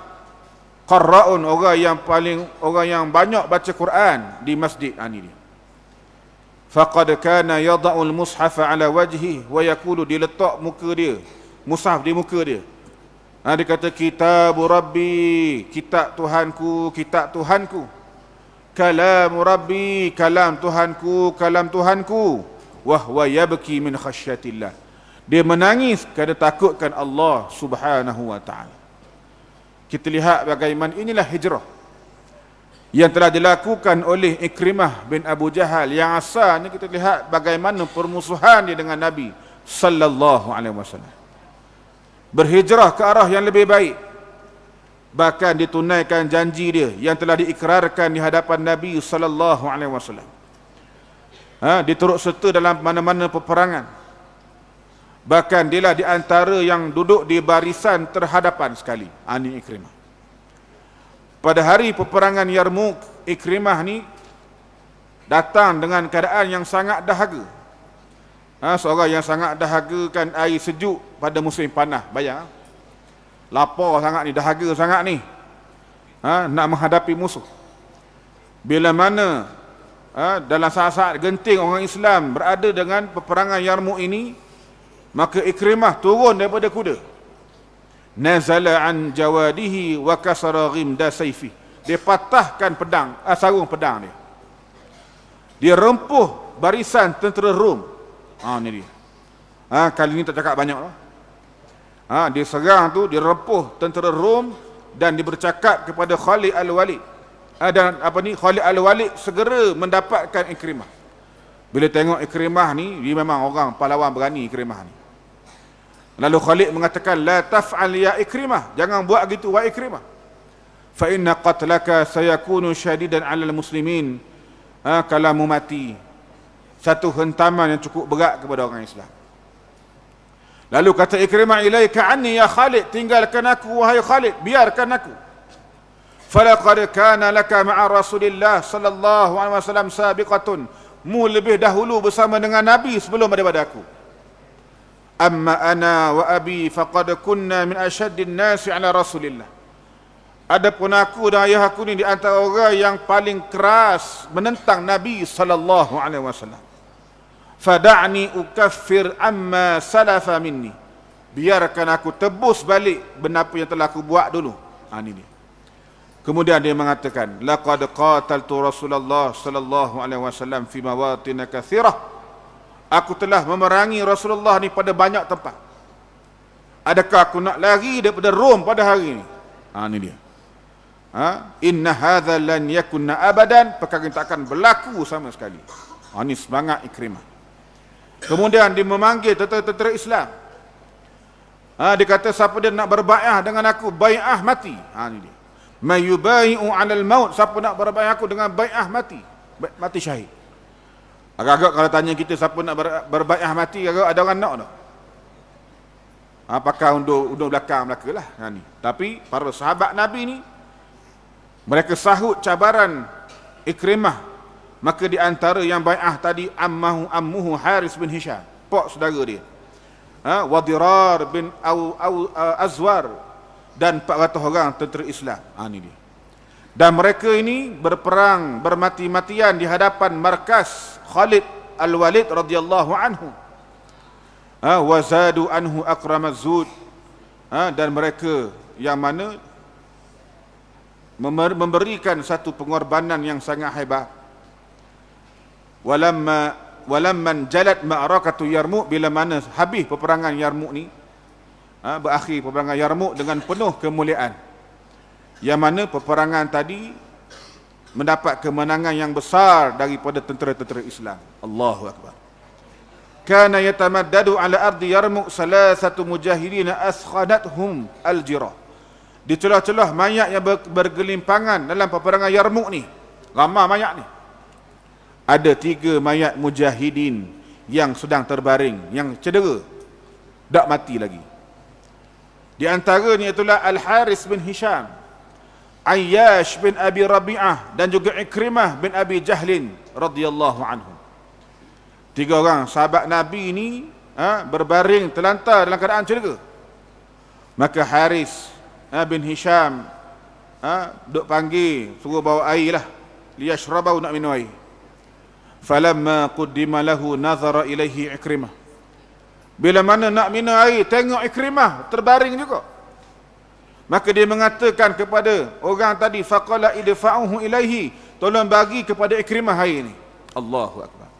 qarra'un, orang yang banyak baca Quran di masjid. Ini dia. Faqad kana yada'ul mushafa ala wajhi wa yaqulu, diletak muka dia, mushaf di muka dia. Dia kata, kitabu rabbi, kitab Tuhanku, kitab Tuhanku. Kalam rabbi, kalam Tuhanku. Wahwa yabki min khasyatillah. Dia menangis kerana takutkan Allah Subhanahu wa ta'ala. Kita lihat bagaimana inilah hijrah yang telah dilakukan oleh Ikrimah bin Abu Jahal, yang asalnya kita lihat bagaimana permusuhan dia dengan Nabi sallallahu alaihi wasallam. Berhijrah ke arah yang lebih baik, bahkan ditunaikan janji dia yang telah diikrarkan di hadapan Nabi sallallahu alaihi wasallam. Dia turut serta dalam mana-mana peperangan. Bahkan dialah di antara yang duduk di barisan terhadapan sekali. Ini Ikrimah. Pada hari peperangan Yarmuk, Ikrimah ni datang dengan keadaan yang sangat dahaga. Seorang yang sangat dahaga kan air sejuk pada musim panas. Bayang, lapar sangat ni, dahaga sangat ni, nak menghadapi musuh. Bila mana dalam saat-saat genting orang Islam berada dengan peperangan Yarmuk ini, maka Ikrimah turun daripada kuda, nazala an jawadihi wa kasara ghimda sayfi. Dia patahkan pedang, sarung pedang dia. Dia rempuh barisan tentera Rom. Ni dia. Kali ni tak cakap banyak lah. Dia serang tu, dia rempuh tentera Rom, dan dia bercakap kepada Khalid al-Walid. Dan Khalid al-Walid segera mendapatkan Ikrimah. Bila tengok Ikrimah ni, dia memang orang pahlawan berani Ikrimah ni. Lalu Khalid mengatakan, la taf'al ya Ikrimah, jangan buat gitu wahai Ikrimah. Fa inna qatlaka sayakunu syadidan 'alal muslimin. Kalau mu mati, satu hentaman yang cukup berat kepada orang Islam. Lalu kata Ikrimah, ilaika anni ya Khalid, tinggalkan aku wahai Khalid, biarkan aku. Falaqad kana laka ma'a Rasulillah sallallahu alaihi wasallam sabiqatun, mu lebih dahulu bersama dengan Nabi sebelum daripada aku. Amma ana wa abi faqad kunna min ashaddin nasi ala Rasulillah. Adapun aku dan ayah aku ni di antara orang yang paling keras menentang Nabi sallallahu alaihi wasallam. Fada'ni ukaffir amma salafa minni, biarkan aku tebus balik benda apa yang telah aku buat dulu. Ini dia. Kemudian dia mengatakan, laqad qataltu Rasulullah sallallahu alaihi wasallam fi mawatin katsirah. Aku telah memerangi Rasulullah ni pada banyak tempat. Adakah aku nak lari daripada Rom pada hari ini? Ini dia. Inna hadza lan yakuna abadan, perkara ini tak akan berlaku sama sekali. Ini semangat Ikrimah. Kemudian dia memanggil tentera-tentera Islam. Dia kata, siapa dia nak berbai'ah dengan aku, bai'ah mati. Ini dia. Mayubai'u 'alal maut, siapa nak berbai'ah aku dengan bai'ah mati, mati syahid. Agak-agak kalau tanya kita siapa nak berbai'ah mati, agak ada orang nak tak? Pakai undur belakang Melaka lah. Tapi para sahabat Nabi ni, mereka sahut cabaran Ikrimah. Maka di antara yang bai'ah tadi ammuhu Haris bin Hisham, pok saudara dia, Wadirar bin Azwar, dan 400 orang tentera Islam. Ini dia. Dan mereka ini berperang bermati-matian di hadapan markas Khalid Al-Walid radhiyallahu anhu. Wazadu anhu akramaz zud. Dan mereka yang mana memberikan satu pengorbanan yang sangat hebat. Walamman jalat ma'rakatu Yarmuk, bila mana habis peperangan Yarmuk ni, berakhir peperangan Yarmuk dengan penuh kemuliaan, yang mana peperangan tadi mendapat kemenangan yang besar daripada tentera-tentera Islam. Allahu Akbar. Kana yatamaddadu ala ardi Yarmuk salasatu mujahidin askhadathum al-jirah. Di celah-celah mayat yang bergelimpangan dalam peperangan Yarmuk ni, ramai mayat ni, ada 3 mayat mujahidin yang sedang terbaring, yang cedera, tak mati lagi. Di antaranya itulah Al-Haris bin Hisham, Ayyash bin Abi Rabi'ah, dan juga Ikrimah bin Abi Jahlin radhiyallahu anhu. 3 orang sahabat Nabi ini berbaring terlantar dalam keadaan cedera. Maka Haris bin Hisham duk panggil, suruh bawa air lah, liyashrabau, nak minum air. Falamma quddima lahu nazara ilaihi Ikrimah, bila mana nak minum air, tengok Ikrimah terbaring juga. Maka dia mengatakan kepada orang tadi, faqala idfa'uhu ilaihi, tolong bagi kepada Ikrimah air ni. Allahu Akbar.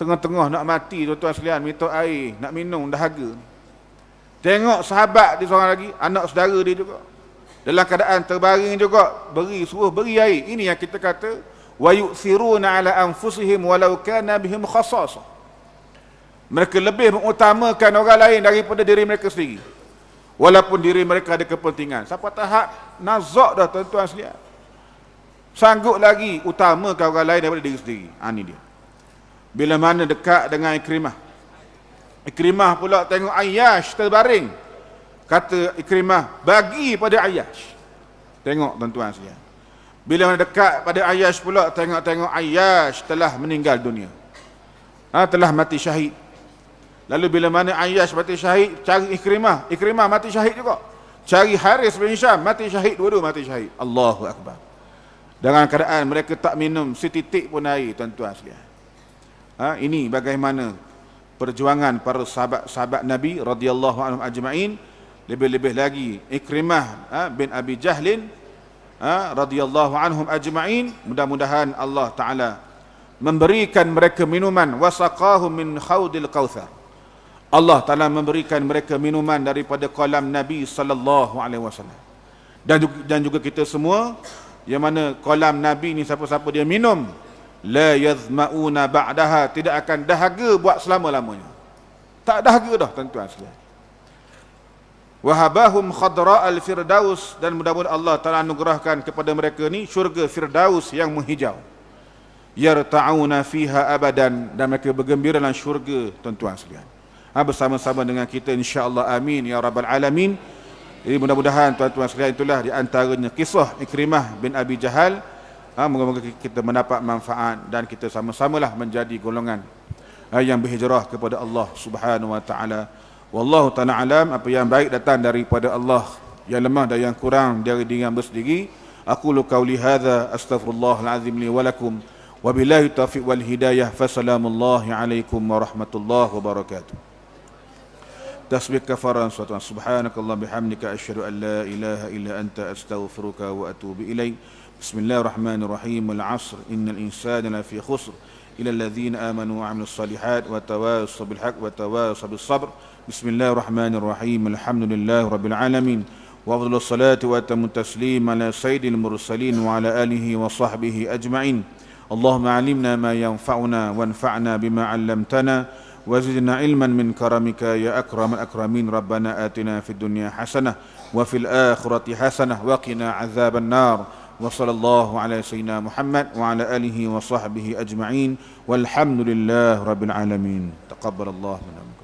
Tengah-tengah nak mati, tuan-tuan sekalian, minta air, nak minum, dahaga. Tengok sahabat dia seorang lagi, anak saudara dia juga, dalam keadaan terbaring juga, suruh beri air. Ini yang kita kata, wa yu'thiruna ala anfusihim walau kana bihim khassasah. Mereka lebih mengutamakan orang lain daripada diri mereka sendiri, walaupun diri mereka ada kepentingan. Siapa tahap nazak dah, tuan-tuan sekalian, sanggup lagi utamakan orang lain daripada diri sendiri. Ini dia. Bila mana dekat dengan Ikrimah pula tengok Ayyash terbaring, kata Ikrimah, bagi pada Ayyash. Tengok tuan-tuan sekalian, bila mana dekat pada Ayyash pula, tengok Ayyash telah meninggal dunia, telah mati syahid. Lalu bila mana Ayyash mati syahid, cari Ikrimah mati syahid juga. Cari Haris bin Hisham, mati syahid, dua-dua mati syahid. Allahu Akbar. Dengan keadaan mereka tak minum setitik pun air, tuan-tuan sekalian. Ini bagaimana perjuangan para sahabat Nabi radhiyallahu anhum ajma'in. Lebih-lebih lagi Ikrimah bin Abi Jahlin radhiyallahu anhum ajma'in. Mudah-mudahan Allah Ta'ala memberikan mereka minuman, wasaqahum min khawdil kautsar. Allah Ta'ala memberikan mereka minuman daripada kolam Nabi sallallahu alaihi wasallam. Dan juga kita semua, yang mana kolam Nabi ni, siapa-siapa dia minum, la yazma'una ba'daha, tidak akan dahaga buat selama-lamanya. Tak dahaga dah, tuan-tuan sekalian. Wahabahum khadra al-firdaus, dan mudah-mudahan Allah Ta'ala anugerahkan kepada mereka ni syurga firdaus yang menghijau. yarta'una fiha abadan, dan mereka bergembira dalam syurga, tuan-tuan sekalian. Bersama-sama dengan kita insya-Allah, amin ya rabbal alamin. Jadi mudah-mudahan tuan-tuan sekalian, itulah di antaranya kisah Ikrimah bin Abi Jahal. Moga-moga kita mendapat manfaat dan kita sama-samalah menjadi golongan yang berhijrah kepada Allah Subhanahu wa taala. Wallahu taala alam. Apa yang baik datang daripada Allah, yang lemah dan yang kurang dari diri hamba sendiri. Aqulu qauli hadza astaghfirullahal azim li wa lakum. Wabillahi taufiq wal hidayah. Fassalamullahi alaikum warahmatullahi wabarakatuh. Tasbih kafaran suatu. Subhanakallah bihamdika asyhadu an la ilaha illa anta astaghfiruka wa atubu ilaik. Bismillahirrahmanirrahim. Wal 'ashr innal insana lafi khusr illa alladhina amanu wa 'amilus salihat wa tawassaw bil haqq wa tawassaw bis sabr. Bismillahirrahmanirrahim. Alhamdulillahi rabbil alamin. Wa afdhalus salati wa atammu taslim ala sayyidil mursalin wa ala alihi wa sahbihi ajma'in. Allahumma 'allimna ma yanfa'una wanfa'na bima 'allamtana وزدنا علما من كرمك يا أكرم الأكرمين. ربنا آتنا في الدنيا حسنة وفي الآخرة حسنة وقنا عذاب النار. وصلى الله على سيدنا محمد وعلى آله وصحبه أجمعين والحمد لله رب العالمين. تقبل الله منا.